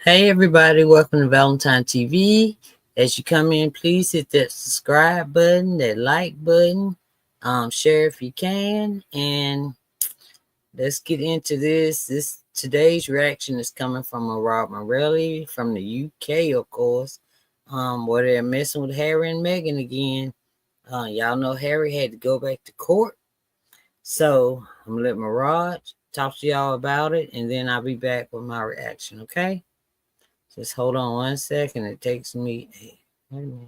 Hey everybody, welcome to Valentine TV. As you come in, please hit that subscribe button, that like button, share if you can, and let's get into this. Today's reaction is coming from Murali from the UK, of course, where they're messing with Harry and Meghan again. Y'all know Harry had to go back to court, so I'm gonna let Murad talk to y'all about it, and then I'll be back with my reaction. Okay? Just hold on 1 second. It takes me. Wait a minute.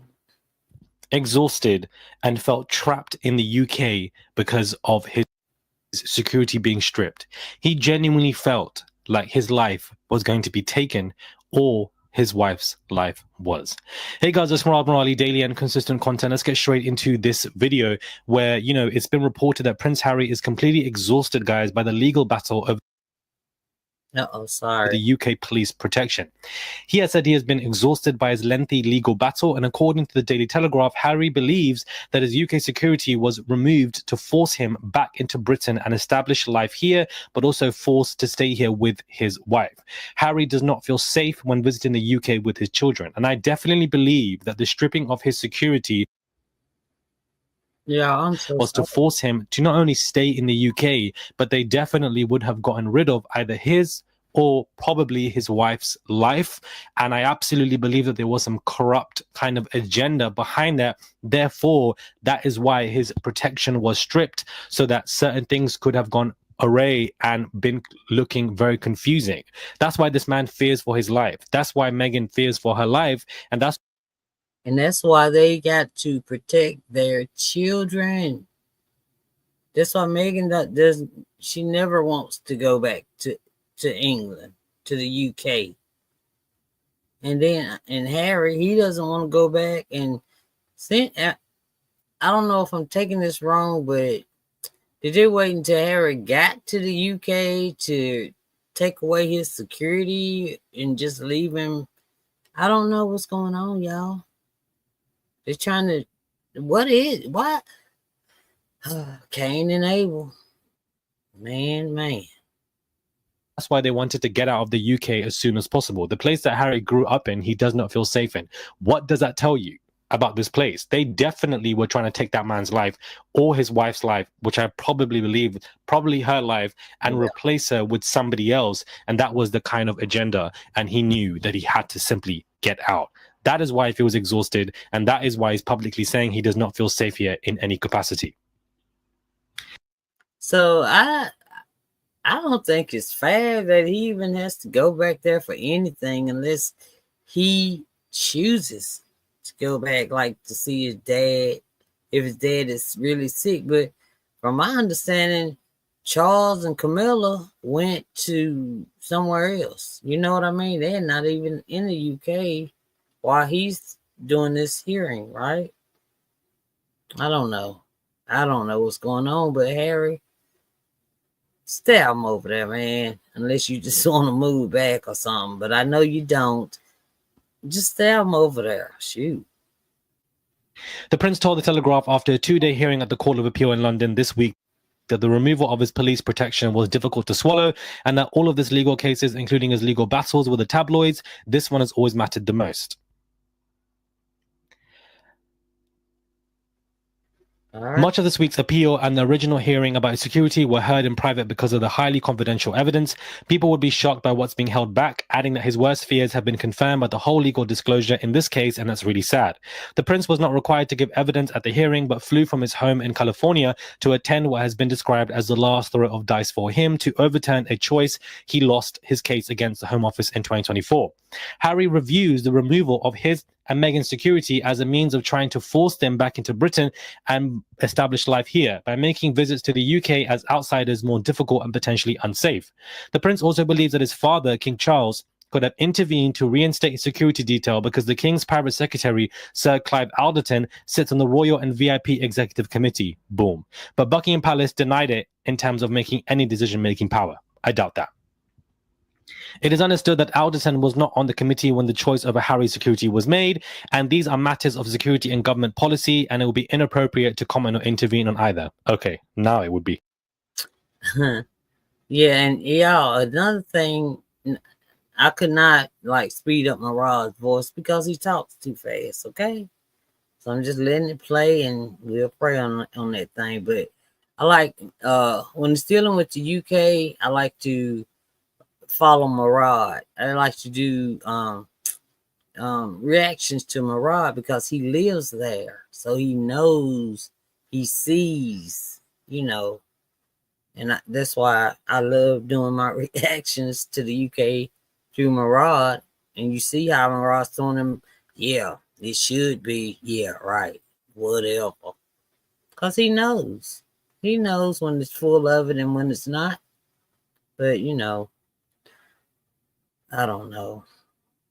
Exhausted and felt trapped in the UK because of his security being stripped. He genuinely felt like his life was going to be taken, or his wife's life was. Hey guys, it's Murali, daily and consistent content. Let's get straight into this video where, it's been reported that Prince Harry is completely exhausted, guys, by the legal battle of Sorry. the UK police protection. He has said he has been exhausted by his lengthy legal battle, and according to the Daily Telegraph, Harry believes that his UK security was removed to force him back into Britain and establish life here, but also forced to stay here with his wife. Harry does not feel safe when visiting the UK with his children, and I definitely believe that the stripping of his security was to force him to not only stay in the UK, but they definitely would have gotten rid of either his or probably his wife's life. And I absolutely believe that there was some corrupt kind of agenda behind that. Therefore, that is why his protection was stripped, so that certain things could have gone array and been looking very confusing. That's why this man fears for his life. That's why Meghan fears for her life. And that's why they got to protect their children. That's why Meghan does. She never wants to go back to England, to the UK. And Harry, he doesn't want to go back. And I don't know if I'm taking this wrong, but did they wait until Harry got to the UK to take away his security and just leave him? I don't know what's going on, y'all. They're trying to, what? Cain and Abel. Man. That's why they wanted to get out of the UK as soon as possible. The place that Harry grew up in, he does not feel safe in. What does that tell you about this place? They definitely were trying to take that man's life or his wife's life, which I probably believe, probably her life, and replace her with somebody else. And that was the kind of agenda. And he knew that he had to simply get out. That is why he feels exhausted. And that is why he's publicly saying he does not feel safe here in any capacity. So I don't think it's fair that he even has to go back there for anything unless he chooses to go back, like to see his dad, if his dad is really sick. But from my understanding, Charles and Camilla went to somewhere else. You know what I mean? They're not even in the UK while he's doing this hearing, right? I don't know what's going on, but Harry, stay him over there, man. Unless you just want to move back or something. But I know you don't. Just stay him over there. Shoot. The Prince told the Telegraph after a 2-day hearing at the Court of Appeal in London this week that the removal of his police protection was difficult to swallow, and that all of his legal cases, including his legal battles with the tabloids, this one has always mattered the most. Much of this week's appeal and the original hearing about security were heard in private because of the highly confidential evidence. People would be shocked by what's being held back, adding that his worst fears have been confirmed by the whole legal disclosure in this case, and that's really sad. The Prince was not required to give evidence at the hearing, but flew from his home in California to attend what has been described as the last throw of dice for him to overturn a choice he lost his case against the Home Office in 2024. Harry reviews the removal of his and Meghan's security as a means of trying to force them back into Britain and establish life here by making visits to the UK as outsiders more difficult and potentially unsafe. The Prince also believes that his father, King Charles, could have intervened to reinstate his security detail because the King's private secretary, Sir Clive Alderton, sits on the Royal and VIP Executive Committee. Boom. But Buckingham Palace denied it in terms of making any decision-making power. I doubt that. It is understood that Alderton was not on the committee when the choice over Harry's security was made, and these are matters of security and government policy, and it would be inappropriate to comment or intervene on either. Okay, now it would be. Yeah, and y'all, another thing, I could not like speed up Murad's voice because he talks too fast. Okay, so I'm just letting it play, and we'll pray on that thing. But I like when it's dealing with the UK, I like to follow Murad. I like to do reactions to Murad because he lives there, so he knows, he sees, and that's why I love doing my reactions to the UK through Murad. And you see how Murad's telling him, yeah, it should be, yeah, right, whatever, because he knows. He knows when it's full of it and when it's not. But I don't know.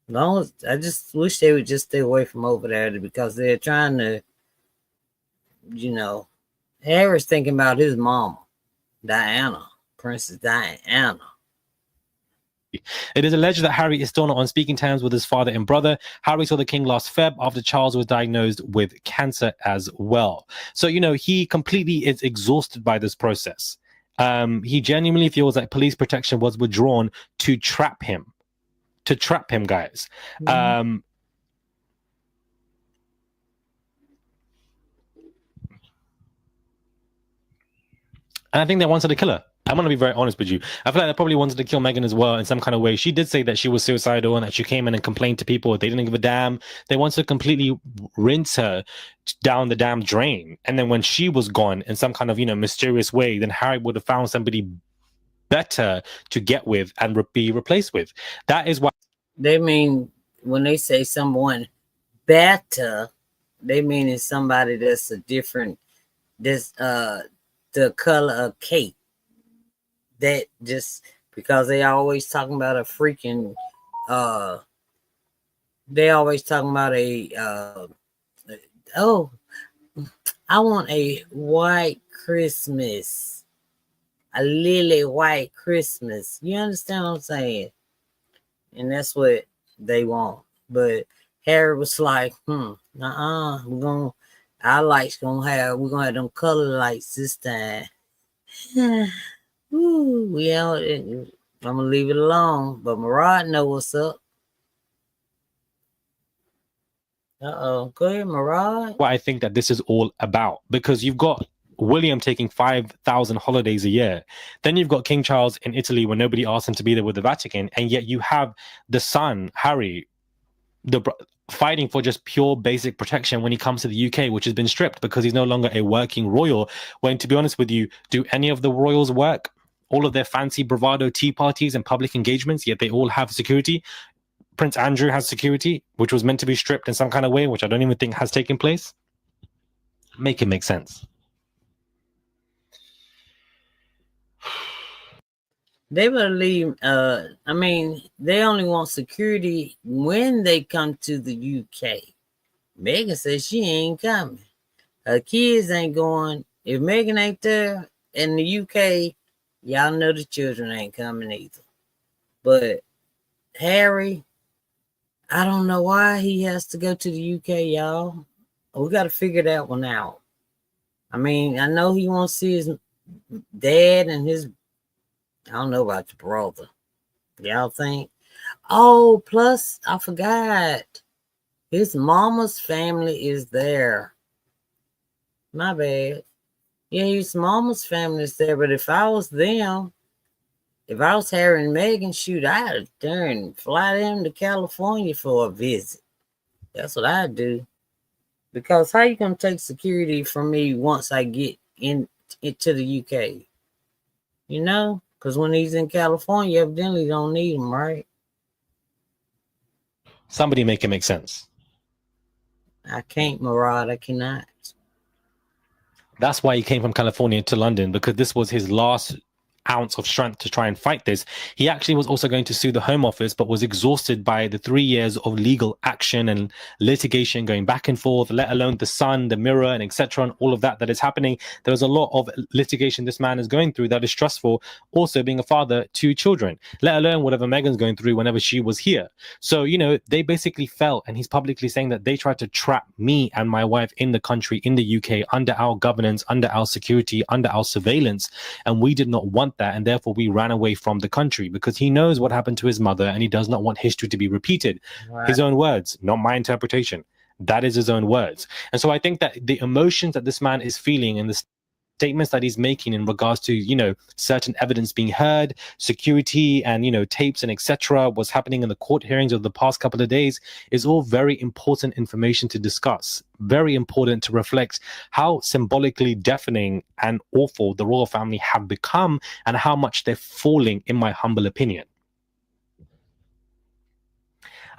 Long as, I just wish they would just stay away from over there because they're trying to, Harry's thinking about his mama, Diana, Princess Diana. It is alleged that Harry is still not on speaking terms with his father and brother. Harry saw the king last Feb after Charles was diagnosed with cancer as well. So, he completely is exhausted by this process. He genuinely feels like police protection was withdrawn to trap him. Guys. Mm-hmm. And I think they wanted to kill her. I'm going to be very honest with you. I feel like they probably wanted to kill Meghan as well in some kind of way. She did say that she was suicidal and that she came in and complained to people. They didn't give a damn. They wanted to completely rinse her down the damn drain. And then when she was gone in some kind of, mysterious way, then Harry would have found somebody better to get with and be replaced with. That is why. They mean, when they say someone better, they mean it's somebody that's a different, the color of cake. That just because they always talking about a freaking they always talking about I want a white Christmas, a lily white Christmas. You understand what I'm saying? And that's what they want. But Harry was like, we're gonna have them color lights this time. Ooh, yeah, I'm gonna leave it alone. But Murad know what's up. Go ahead, Murad. What I think that this is all about, because you've got William taking 5,000 holidays a year. Then you've got King Charles in Italy when nobody asked him to be there with the Vatican, and yet you have the son Harry, fighting for just pure basic protection when he comes to the UK, which has been stripped because he's no longer a working royal. When, to be honest with you, do any of the royals work? All of their fancy bravado tea parties and public engagements, yet they all have security. Prince Andrew has security, which was meant to be stripped in some kind of way, which I don't even think has taken place. Make it make sense. They believe, they only want security when they come to the UK. Meghan says she ain't coming. Her kids ain't going. If Meghan ain't there in the UK, y'all know the children ain't coming either. But Harry, I don't know why he has to go to the UK, y'all. We got to figure that one out. I know he wants to see his dad and his, I don't know about the brother. Y'all think? Oh, plus I forgot. His mama's family is there. My bad. Yeah, his mama's family is there. But if I was them, if I was Harry and Meghan, shoot, I'd turn fly them to California for a visit. That's what I'd do. Because how you gonna take security from me once I get into the UK? Because when he's in California, evidently don't need him, right? Somebody make it make sense. I can't, Murad. I cannot. That's why he came from California to London, because this was his last ounce of strength to try and fight this. He actually was also going to sue the Home Office, but was exhausted by the 3 years of legal action and litigation going back and forth, let alone the Sun, the Mirror, and etc., and all of that is happening. There was a lot of litigation this man is going through that is stressful, also being a father to children, let alone whatever Meghan's going through whenever she was here. So, they basically felt, and he's publicly saying that they tried to trap me and my wife in the country, in the UK, under our governance, under our security, under our surveillance, and we did not want that, and therefore we ran away from the country because he knows what happened to his mother and he does not want history to be repeated. Right. His own words, not my interpretation. That is his own words. And so I think that the emotions that this man is feeling and the statements that he's making in regards to, you know, certain evidence being heard, security and, you know, tapes and etc., what's happening in the court hearings of the past couple of days is all very important information to discuss. Very important to reflect how symbolically deafening and awful the royal family have become and how much they're falling, in my humble opinion.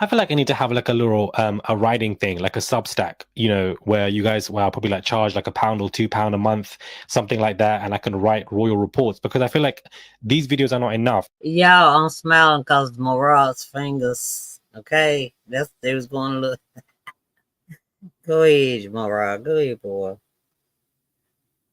I feel like I need to have like a little a writing thing, like a Substack, you know, where you guys, well, I'll probably like charge like £1 or £2 a month, something like that, and I can write royal reports because I feel like these videos are not enough. Y'all, I'm smiling because Murad's fingers. Okay, that's they was going to look. Go ahead, Murad. Go ahead, boy.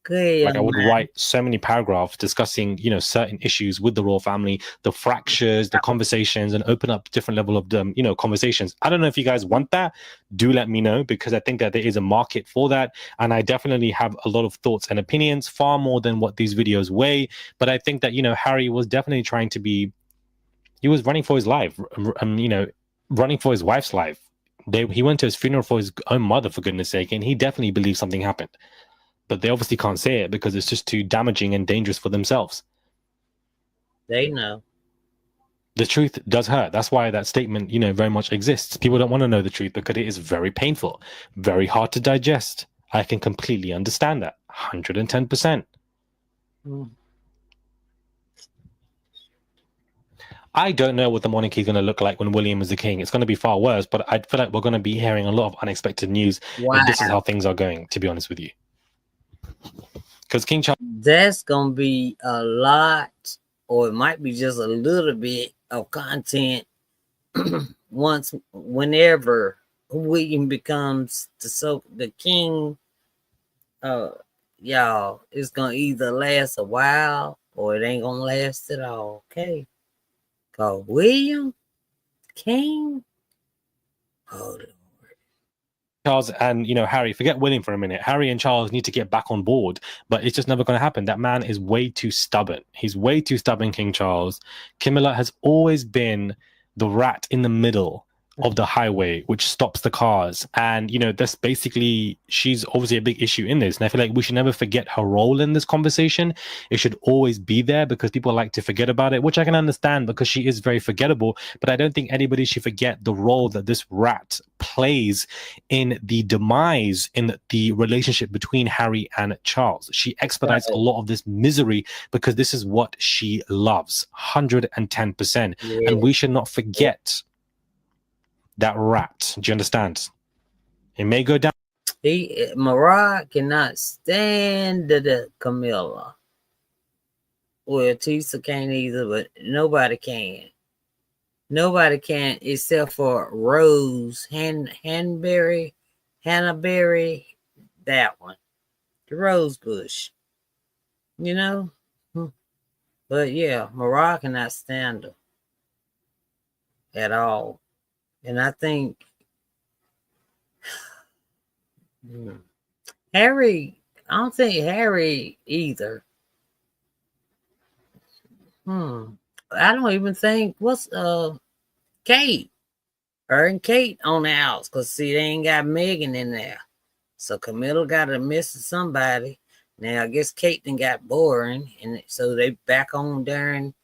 Good, like I would write so many paragraphs discussing, you know, certain issues with the royal family, the fractures, the conversations, and open up different level of you know, conversations. I don't know if you guys want that. Do let me know because I think that there is a market for that, and I definitely have a lot of thoughts and opinions, far more than what these videos weigh. But I think that, you know, Harry was definitely trying to be. He was running for his life, you know, running for his wife's life. He went to his funeral for his own mother, for goodness sake, and he definitely believed something happened. But they obviously can't say it because it's just too damaging and dangerous for themselves. They know. The truth does hurt. That's why that statement, you know, very much exists. People don't want to know the truth because it is very painful, very hard to digest. I can completely understand that. 110%. I don't know what the monarchy is going to look like when William is the king. It's going to be far worse, but I feel like we're going to be hearing a lot of unexpected news if this is how things are going, to be honest with you. Because King Charles, that's gonna be a lot, or it might be just a little bit of content whenever William becomes the king. Y'all, it's gonna either last a while or it ain't gonna last at all. Okay, cause William King. Oh, Charles and, you know, Harry, forget William for a minute. Harry and Charles need to get back on board, but it's just never going to happen. That man is way too stubborn. He's way too stubborn, King Charles. Camilla has always been the rat in the middle of the highway, which stops the cars. And, you know, that's basically, she's obviously a big issue in this. And I feel like we should never forget her role in this conversation. It should always be there because people like to forget about it, which I can understand because she is very forgettable. But I don't think anybody should forget the role that this rat plays in the demise in the relationship between Harry and Charles. She expedites a lot of this misery because this is what she loves, 110%. yeah. And we should not forget that rat. Do you understand? It may go down. Murad cannot stand the Camilla. Well, Tisa can't either, but nobody can. Nobody can except for Rose, Hannah Berry, that one. The Rose Bush. You know? But yeah, Murad cannot stand her at all. And I think Harry, I don't think Harry either. I don't even think what's Kate. Her and Kate on the house, because see, they ain't got Megan in there. So Camilla got to miss somebody. Now I guess Kate then got boring, and so they back on during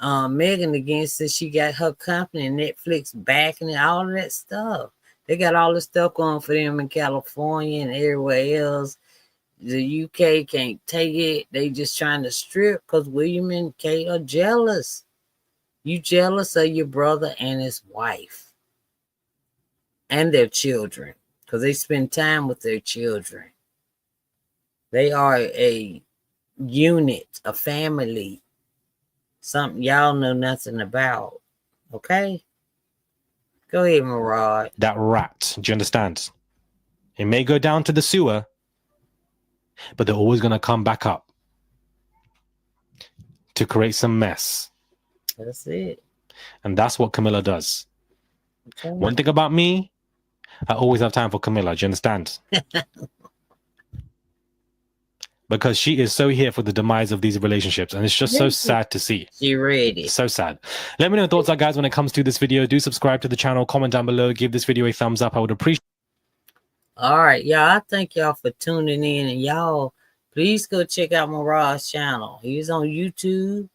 Megan again since she got her company and Netflix backing and all of that stuff. They got all this stuff going for them in California and everywhere else. The UK can't take it. They just trying to strip because William and Kate are jealous. You jealous of your brother and his wife and their children because they spend time with their children. They are a unit, a family. Something y'all know nothing about. Okay? Go ahead, Murad. That rat. Do you understand? It may go down to the sewer, but they're always going to come back up to create some mess. That's it. And that's what Camilla does. Okay. One thing about me, I always have time for Camilla. Do you understand? because she is so here for the demise of these relationships, and it's just so sad to see. She ready. So sad. Let me know your thoughts are, guys, when it comes to this video. Do subscribe to the channel, comment down below, give this video a thumbs up. I would appreciate. All right, y'all. I thank y'all for tuning in, and y'all please go check out Murad's channel. He's on YouTube.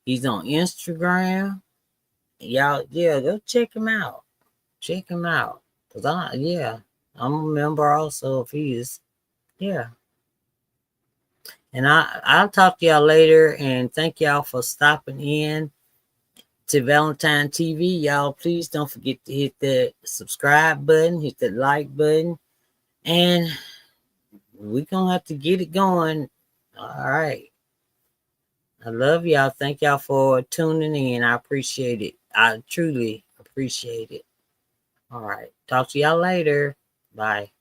He's on Instagram. Y'all, yeah, go check him out. Check him out. Cause I'm a member also of his. Yeah. And I'll talk to y'all later, and thank y'all for stopping in to Valentine TV. Y'all, please don't forget to hit the subscribe button, hit the like button, and we're gonna have to get it going. All right. I love y'all. Thank y'all for tuning in. I appreciate it. I truly appreciate it. All right. Talk to y'all later. Bye.